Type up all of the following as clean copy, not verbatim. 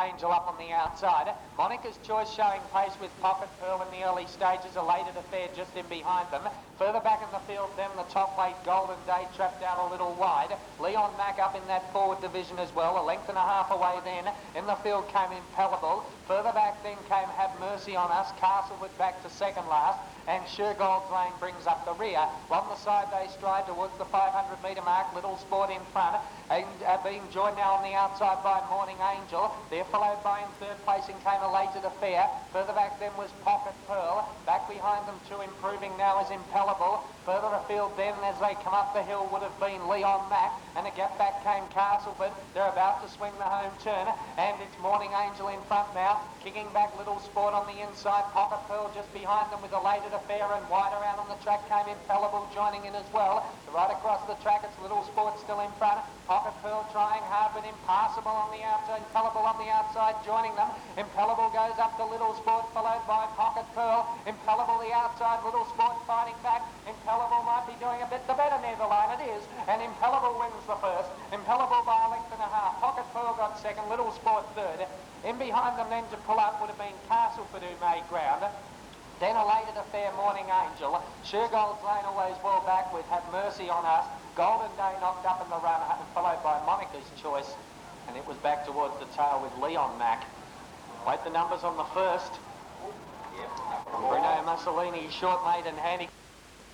Angel up on the outside. Monica's Choice showing pace with Pocket Pearl in the early stages. Elated Affair just in behind them. Further back in the field, then the top weight Golden Day trapped out a little wide. Leon Mack up in that forward division as well. A length and a half away then. In the field came Impellable. Further back then came Have Mercy on Us. Castlewood back to second last. And Shergold's Lane brings up the rear. On the side they stride towards the 500 metre mark. Little Sport in front. And being joined now on the outside by Morning Angel. They're followed by in third placing came Elated Affair. Further back then was Pocket Pearl. Back behind them two improving now is Impellable. Further afield then as they come up the hill would have been Leon Mack. And a gap back came Castleford. They're about to swing the home turn. And it's Morning Angel in front now. Kicking back Little Sport on the inside. Pocket Pearl just behind them with Elated Affair. And wide around on the track came Impellable joining in as well. Right across the track it's Little Sport still in front. Pocket Pearl trying hard but Impassable on the outside. Impellable on the outside joining them. Impellable goes up to Little Sport followed by Pocket Pearl. Impellable the outside. Little Sport fighting back. Impellable might be doing a bit the better near the line. It is. And Impellable wins the first. Impellable by a length and a half. Pocket Pearl got second. Little Sport third. In behind them then to pull up would have been Castleford who made ground. Then Elated Affair, Morning Angel. Shergold's Lane always well back with Have Mercy on Us. Golden Day knocked up in the run, followed by Monica's Choice. And it was back towards the tail with Leon Mack. Wait the numbers on the first. Bruno Mussolini, short mate and handy.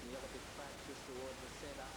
The other big track just towards the centre.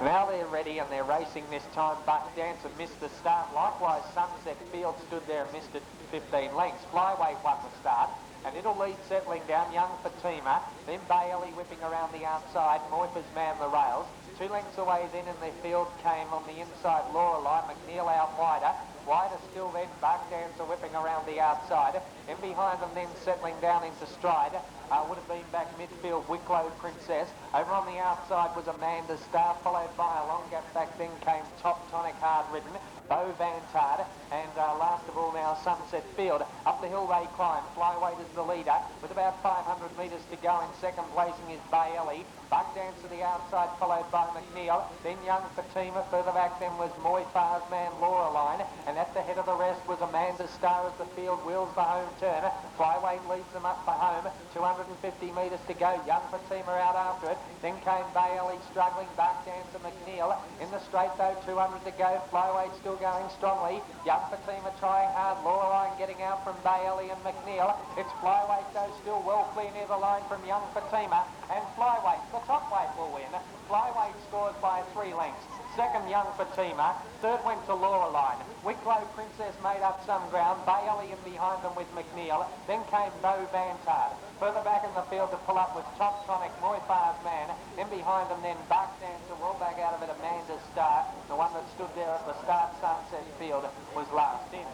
Now they're ready and they're racing this time. Buck Dancer missed the start. Likewise, Sunset Field stood there and missed it 15 lengths. Flyweight won the start. And it'll lead settling down Young Fatima. Then Bailey whipping around the outside. Moifer's man the rails. 2 lengths away then in the field came on the inside Lorelei. McNeil out wider. Wider still then Buck Dancer whipping around the outside. In behind them then settling down into stride. Would have been back midfield Wicklow Princess. Over on the outside was Amanda Star, followed by a long gap back then came Top Tonic Hard Ridden. Beau Vantard, and last of all now Sunset Field. Up the hill they climb. Flyweight is the leader with about 500 metres to go. In second placing is Bailey. Buck Dancer the outside, followed by McNeil. Then Young Fatima. Further back then was Moifar's man Laureline. And at the head of the rest was Amanda Star as the field wheels the home turn. Flyweight leads them up for home. 250 metres to go. Young Fatima out after it. Then came Bailey struggling. Buck Dancer, McNeil. In the straight though, 200 to go. Flyweight still going strongly. Young Fatima trying hard. Laureline getting out from Bailey and McNeil. It's Flyweight though still well clear near the line from Young Fatima. And Flyweight, the top weight will win. Flyweight scores by 3 lengths. Second, Young Fatima. Third went to Laureline. Wicklow Princess made up some ground. Bailey in behind them with McNeil. Then came Beau Vantard. Further back in the field to pull up with Top Tonic, Moifar's man. In behind them then Buck Dancer, well back out of it, Amanda Star. The one that stood there at the start, Sunset Field, was last in.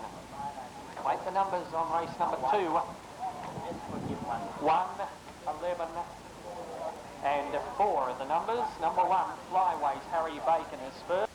Wait the numbers on race number 2. 1, 11, and 4 are the numbers. Number 1, Flyweight, Harry Bacon is first.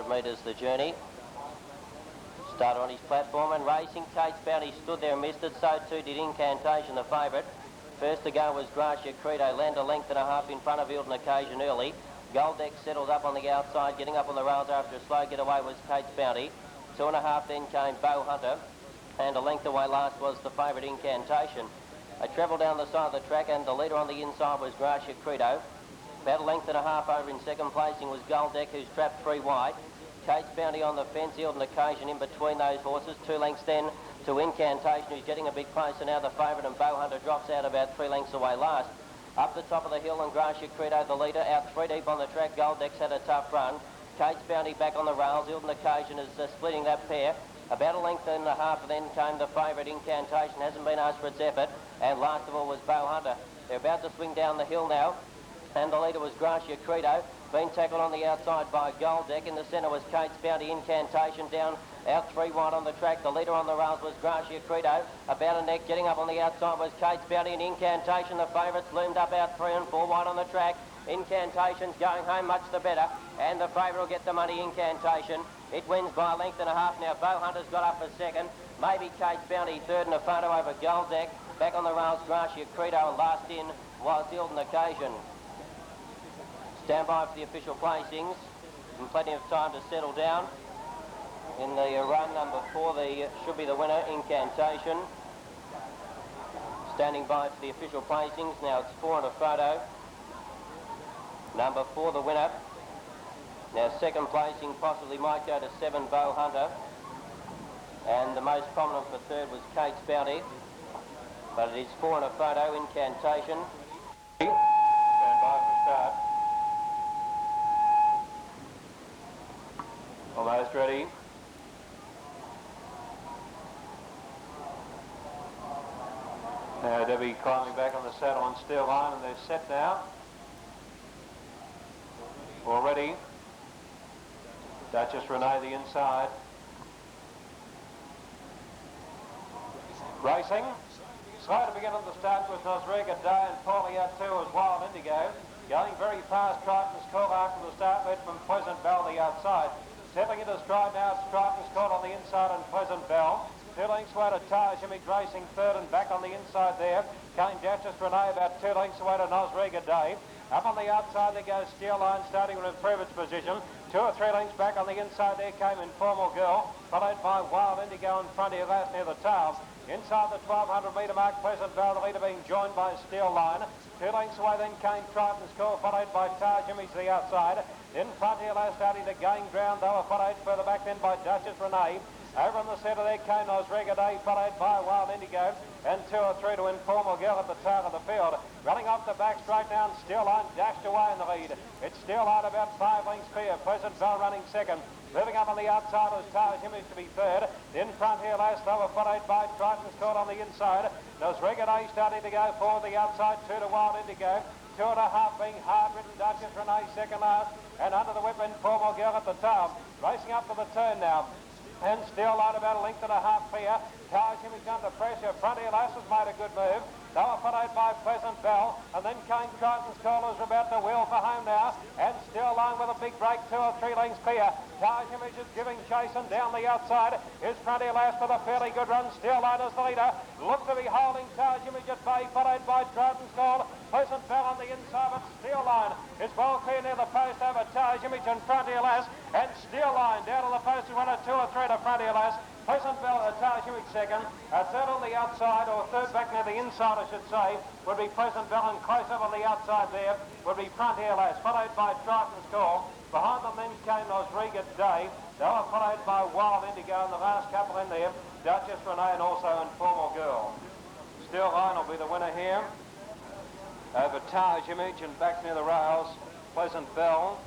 Metres the journey. Started on his platform and racing. Kate's Bounty stood there and missed it. So too did Incantation, the favourite. First to go was Gracia Credo, land a length and a half in front of Hilton Occasion early. Gold Deck settled up on the outside, getting up on the rails after a slow getaway was Kate's Bounty. 2.5 then came Bow Hunter, and a length away last was the favourite Incantation. They travelled down the side of the track, and the leader on the inside was Gracia Credo. About a length and a half over in second placing was Gold Deck, who's trapped 3 wide. Kate's Bounty on the fence, Hilton Occasion in between those horses. 2 lengths then to Incantation, who's getting a bit closer now. The favourite and Bow Hunter drops out about 3 lengths away last. Up the top of the hill and Gracia Credo, the leader, out 3 deep on the track. Gold Deck's had a tough run. Kate's Bounty back on the rails. Hilton Occasion is splitting that pair. About a length and a half then came the favourite Incantation. Hasn't been asked for its effort. And last of all was Bow Hunter. They're about to swing down the hill now. And the leader was Gracia Credo. Been tackled on the outside by Gold Deck. In the centre was Kate's Bounty. Incantation down out 3 wide on the track. The leader on the rails was Gracia Credo. About a neck, getting up on the outside was Kate's Bounty and Incantation. The favourites loomed up out 3 and 4 wide on the track. Incantation's going home much the better. And the favourite will get the money, Incantation. It wins by a length and a half now. Bow Hunter's got up for second. Maybe Kate's Bounty third and a photo over Gold Deck. Back on the rails, Gracia Credo, and last in was Hilton Occasion. Stand by for the official placings and plenty of time to settle down. In the run, number 4, should be the winner, Incantation. Standing by for the official placings. Now it's 4 and a photo. Number 4, the winner. Now second placing possibly might go to 7, Bow Hunter. And the most prominent for third was Kate's Bounty. But it is 4 and a photo, Incantation. Stand by for start. Almost ready. Now Debbie climbing back on the saddle on steel line, and they're set now. Already. Duchess Renee the inside. Racing. Slow to begin at the start was Nosrega Day, and Paulie out 2 was Wild Indigo. Going very fast, Triton's caught after the start, led from Pleasant Bell the outside. Settling into stride now, Triton's caught on the inside and Pleasant Bell. 2 lengths away to Taj Image racing third, and back on the inside there came Duchess Renee about 2 lengths away to Nosrega Day. Up on the outside there goes Steel Line, starting to improve its position. 2 or 3 lengths back on the inside there came Informal Girl, followed by Wild Indigo in front here, last near the tail. Inside the 1200 metre mark, Pleasant Bell, the leader being joined by Steel Line. 2 lengths away then came Triton's Call, followed by Taj Image the outside. In front here, last starting to gain ground, they were followed further back then by Duchess Renee. Over in the centre there came Osrega Day, followed by Wild Indigo, and 2 or 3 to Informal Girl at the tail of the field. Running off the back straight now, and Steel Line dashed away in the lead. It's Steel Line about 5 lengths clear. Pleasant Bell running second. Moving up on the outside was Towers Image to be third. In front here last, they were followed by Triton's Call on the inside. Osrega Day starting to go forward the outside, 2 to Wild Indigo. 2.5 being hard-ridden Duchess Renee second last, and under the whip Informal Girl at the tail. Racing up to the turn now. And Steel Line about a length and a half clear. Towers Image under pressure. Frontier Lass has made a good move. They were followed by Pleasant Bell, and then came Triton's Call, who's about to wheel for home now. And Steel Line with a big break, 2 or 3 lengths clear. Towers Image is giving chase, and down the outside is Frontier Lass with a fairly good run. Steel Line is the leader. Look to be holding Towers Image at bay, followed by Triton's Call. Pleasant Bell on the inside, but Steel Line is well clear near the post over Towers Image and Frontier Lass. And Steel Line down to the post is 1 or 2 or 3 to Frontier Lass. Pleasant Bell, Towers Image second. Third on the outside, or third back near the inside, I should say, would be Pleasant Bell, and close up on the outside there would be Frontier Lass, followed by Triton's Call. Behind them then came Osrega Day. They were followed by Wild Indigo, and the last couple in there, Duchess Renee and also Informal Girl. Steel Line will be the winner here. Over Towers Image and back near the rails, Pleasant Bell.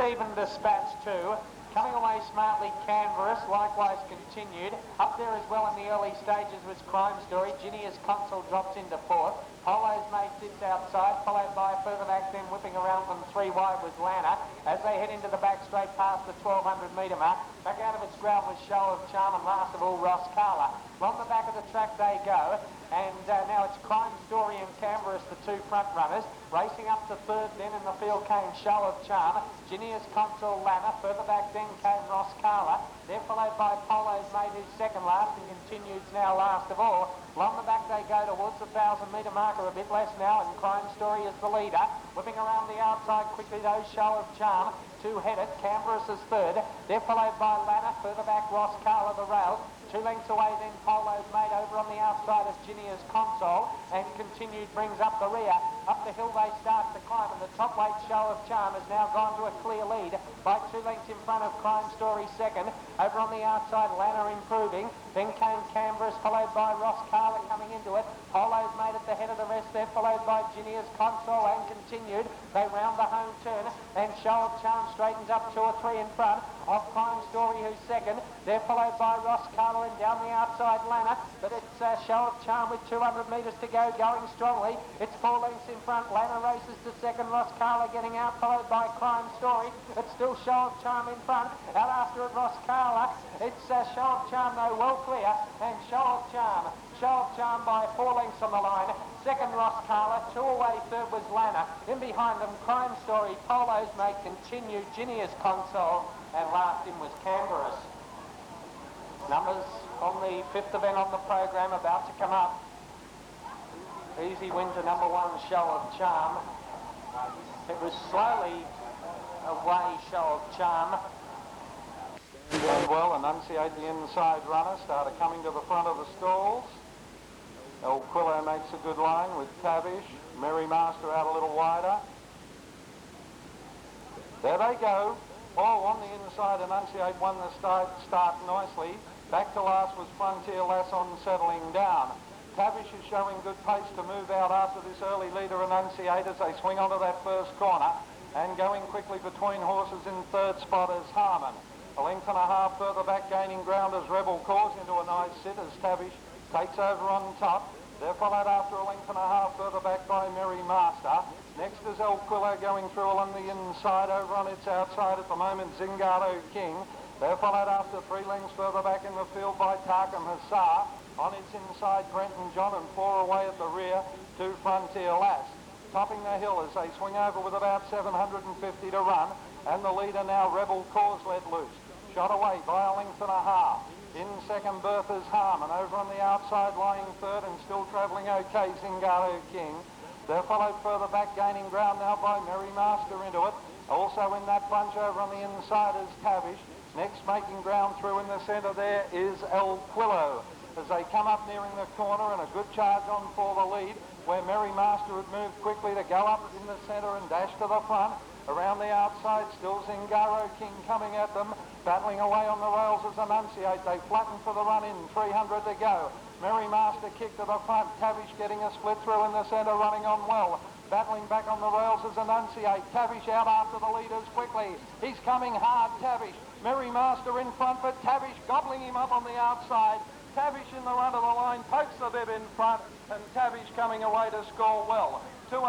Even Dispatch too. Coming away smartly, Canberra, likewise continued. Up there as well in the early stages was Crime Story. Ginny's Consul drops into fourth. Polo's Mate sits outside, followed by further back then whipping around from 3 wide was Lana. As they head into the back straight past the 1200 metre mark, back out of its ground was Show of Charm, and last of all Ross Carla. Along the back of the track they go, and now it's Crime Story and Canberra, the 2 front runners. Racing up to third then in the field came Show of Charm. Ginny's Consul Lana. Further back then came Ross Carla. They're followed by Polo's Mate, who's second last and continues now last of all. Along the back they go towards the 1000 metre marker, a bit less now, and Crime Story is the leader. Whipping around the outside quickly though, Show of Charm. 2-headed, Canberra's is third. They're followed by Lana. Further back Ross Carla, the rails. 2 lengths away then Polo's Mate over on the outside of Ginny's Console, and continued brings up the rear. Up the hill they start to climb, and the top weight Show of Charm has now gone to a clear lead by 2 lengths in front of Crime Story second. Over on the outside Lana improving, then came Canberra's, followed by Ross Carla coming into it. Polo's Mate at the head of the rest there, followed by Ginny's Console, and continued. They round the home turn, and Show of Charm straightens up 2 or 3 in front of Crime Story, who's second. They're followed by Ross Carla, and down the outside Lana, but it's Show of Charm with 200 metres to go, going strongly. It's 4 lengths in front. Lana races to second. Ross Carla getting out, followed by Crime Story. It's still Show of Charm in front. Out after it, Ross Carla. It's Show of Charm though well clear, and Show of Charm. Show of Charm by 4 lengths on the line. Second Ross Carla, 2 away, third was Lana. In behind them, Crime Story, Polo's Mate continue, Ginny's Console, and last in was Canberra's. Numbers on the 5th event on the program about to come up. Easy win to number 1, Show of Charm. It was slowly away, Show of Charm. Doing well, enunciate the inside runner, started coming to the front of the stalls. El Quillo makes a good line with Tavish. Merry Master out a little wider. There they go. All on the inside, enunciate won the start nicely. Back to last was Frontier Lass on settling down. Tavish is showing good pace to move out after this early leader Enunciate as they swing onto that first corner, and going quickly between horses in third spot is Harmon. A length and a half further back gaining ground as Rebel Cause into a nice sit as Tavish takes over on top. They're followed after a length and a half further back by Merry Master. Next is El Quillo going through along the inside. Over on its outside at the moment, Zingaro King. They're followed after 3 lengths further back in the field by Tarkham Hussar. On its inside, Brenton John, and 4 away at the rear, 2 Frontier Lass. Topping the hill as they swing over with about 750 to run. And the leader now, Rebel Cause, let loose. Shot away by a length and a half. In second berth is Harmon. Over on the outside, lying third and still travelling okay, Zingaro King. They're followed further back, gaining ground now by Merry Master into it. Also in that bunch over on the inside is Tavish. Next making ground through in the centre there is El Quillo. as they come up nearing the corner, and a good charge on for the lead, where Merry Master had moved quickly to go up in the centre and dash to the front. Around the outside, still Zingaro King coming at them, battling away on the rails as Annunciate. They flatten for the run in, 300 to go. Merry Master kick to the front, Tavish getting a split through in the centre, running on well. Battling back on the rails as Annunciate. Tavish out after the leaders quickly. He's coming hard, Tavish. Merry Master in front, but Tavish gobbling him up on the outside. Tavish in the run of the line, pokes the bib in front, and Tavish coming away to score well. 2.5,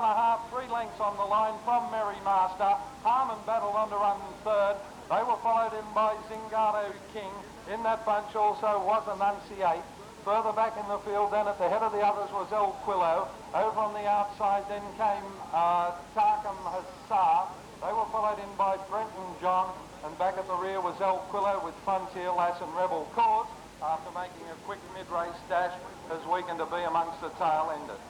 3 lengths on the line from Merry Master. Harmon battled on to run third. They were followed in by Zingaro King. In that bunch also was Annunciate. Further back in the field then at the head of the others was El Quillo. Over on the outside then came Tarkham Hassar. They were followed in by Brenton John. And back at the rear was El Quillo with Frontier Lass and Rebel Cause, after making a quick mid-race dash as weakened to be amongst the tail enders.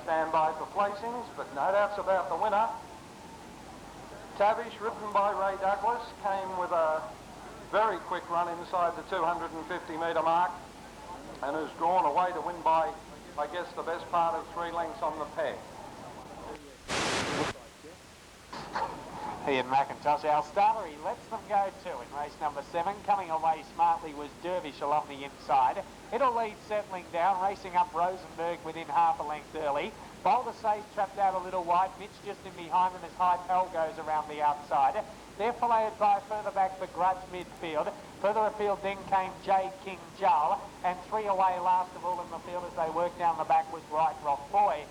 Stand by for placings, but no doubts about the winner. Tavish, ridden by Ray Douglas, came with a very quick run inside the 250 metre mark and has drawn away to win by, I guess, the best part of 3 lengths on the peg. Ian McIntosh, our starter, he lets them go too in race number 7. Coming away smartly was Dervish along the inside. It'll lead settling down, racing up Rosenberg within half a length early. Boulder Safe trapped out a little wide. Mitch just in behind them as High Pell goes around the outside. They're followed by further back Begrudge midfield. Further afield then came J King Jarl, and 3 away last of all in the field as they work down the back was Right Rock Boy.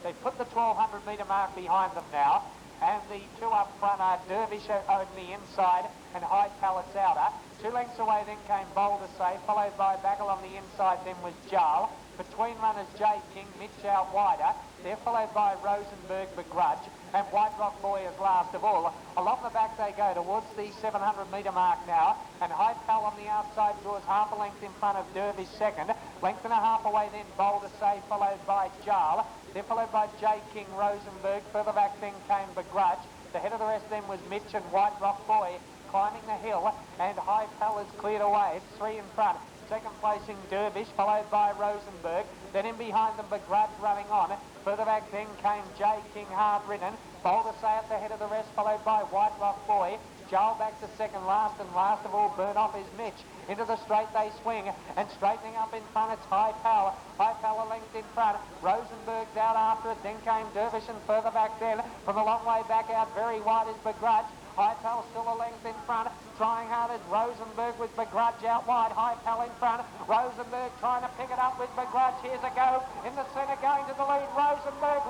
They've put the 1200 metre mark behind them now. And the 2 up front are Dervish on the inside and High Palace outer. 2 lengths away then came Boulder Safe, followed by Bagel on the inside, then was Jarl. Between runners J King, Mitch out wider. They're followed by Rosenberg Begrudge and White Rock Boy as last of all. Along the back they go towards the 700 metre mark now, and High Pal on the outside draws half a length in front of Dervish second. Length and a half away then Boulder Safe, followed by Jarl. They're followed by J King Rosenberg. Further back then came Begrudge. The head of the rest then was Mitch and White Rock Boy climbing the hill, and High Pal is cleared away. It's 3 in front. Second placing Dervish, followed by Rosenberg. Then in behind them Begrudge running on. Further back then came J King hard ridden. Boulder Say at the head of the rest, followed by White Rock Boy. Joel back to second last, and last of all burn off is Mitch. Into the straight they swing, and straightening up in front it's High Power. High Power length in front. Rosenberg's out after it. Then came Dervish, and further back then from a long way back out very wide is Begrudge. High Pal still a length in front. Trying hard is Rosenberg with Begrudge out wide. High Pal in front. Rosenberg trying to pick it up with Begrudge. Here's a go in the centre, going to the lead. Rosenberg's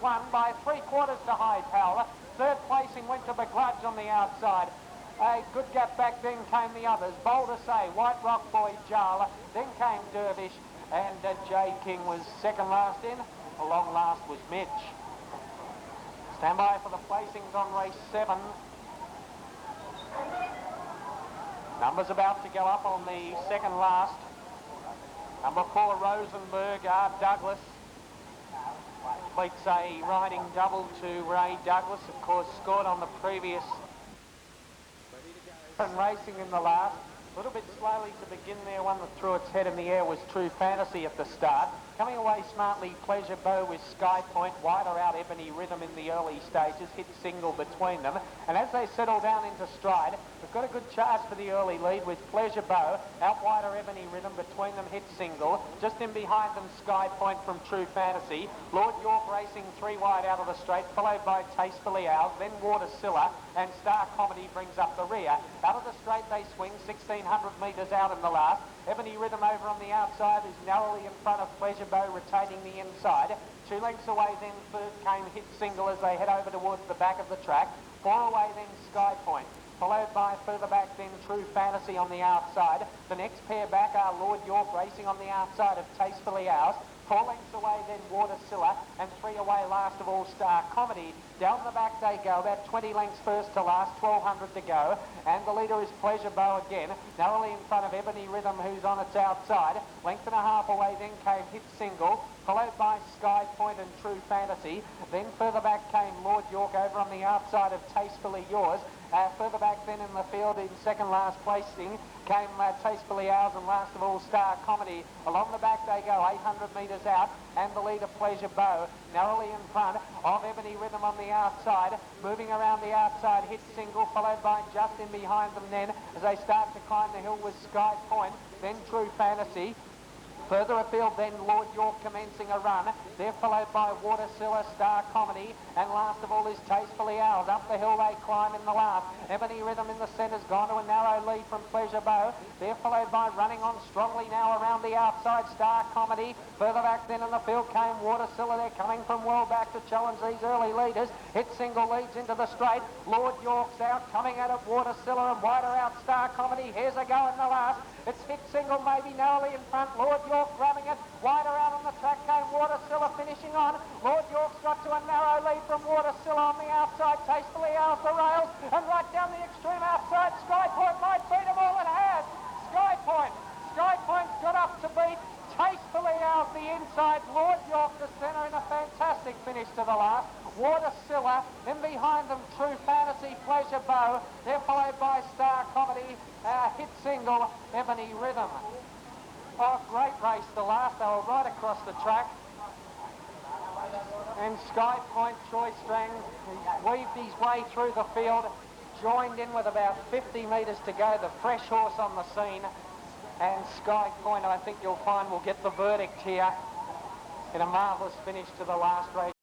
won by 3/4 to High Pal. Third placing went to Begrudge on the outside. A good gap back, then came the others. Boulder Say, White Rock Boy, Jarla. Then came Dervish, and J King was second last in. Along last was Mitch. Stand by for the placings on race 7. Numbers about to go up on the second last. Number 4, Rosenberg, R. Douglas. Completes a riding double to Ray Douglas, of course, scored on the previous and racing in the last. A little bit slowly to begin there. One that threw its head in the air was True Fantasy at the start. Coming away smartly, Pleasure Bow with Sky Point. Wider out Ebony Rhythm in the early stages. Hit single between them. And as they settle down into stride, we've got a good charge for the early lead with Pleasure Bow. Out wider Ebony Rhythm, between them hit single. Just in behind them, Sky Point from True Fantasy. Lord York racing 3 wide out of the straight, followed by Tastefully Ours. Then Watersilla, and Star Comedy brings up the rear. Out of the straight they swing, 1600 metres out in the last. Ebony Rhythm over on the outside is narrowly in front of Pleasure Bow, retaining the inside. 2 lengths away then third came Hit Single as they head over towards the back of the track. 4 away then Sky Point, followed by further back then True Fantasy on the outside. The next pair back are Lord York racing on the outside of Tastefully Ours. 4 lengths away then Watersilla, and 3 away last of all Star Comedy. Down the back they go, about 20 lengths first to last, 1200 to go, and the leader is Pleasure Bow again, narrowly in front of Ebony Rhythm, who's on its outside. Length and a half away then came Hit Single. followed by Sky Point and True Fantasy. Then further back came Lord York over on the outside of Tastefully Yours. Further back then in the field in second last placing came Tastefully Ours, and last of all Star Comedy. Along the back they go 800 metres out, and the leader Pleasure Bow narrowly in front of Ebony Rhythm on the outside. Moving around the outside, Hit Single, followed by just in behind them then as they start to climb the hill with Sky Point, then True Fantasy. Further afield then Lord York commencing a run. They're followed by Watercilla, Star Comedy, and last of all is Tastefully Ours. Up the hill they climb in the last. Ebony Rhythm in the centre's gone to a narrow lead from Pleasure Bow. They're followed by running on strongly now around the outside Star Comedy. Further back then in the field came Watercilla. They're coming from well back to challenge these early leaders. Hit Single leads into the straight. Lord York's out, coming at it Watercilla, and wider out Star Comedy. Here's a go in the last. It's Hit Single maybe narrowly in front. Lord York rubbing it. Wider out on the track came Watercilla finishing on. Lord York's got to a narrow lead from Watercilla on the outside. Tastefully Ours the rails, and right down the extreme outside Sky Point might beat them all. It has. Sky Point's got up to beat Tastefully Ours the inside. Lord York the centre in a fantastic finish to the last. Watercilla, in behind them True Fantasy, Pleasure Bow. They're followed by Star Comedy, Hit Single, Ebony Rhythm. Oh, great race the last. They were right across the track. And Sky Point, Troy Strang, weaved his way through the field, joined in with about 50 metres to go, the fresh horse on the scene. And Sky Point, I think you'll find, will get the verdict here in a marvellous finish to the last race.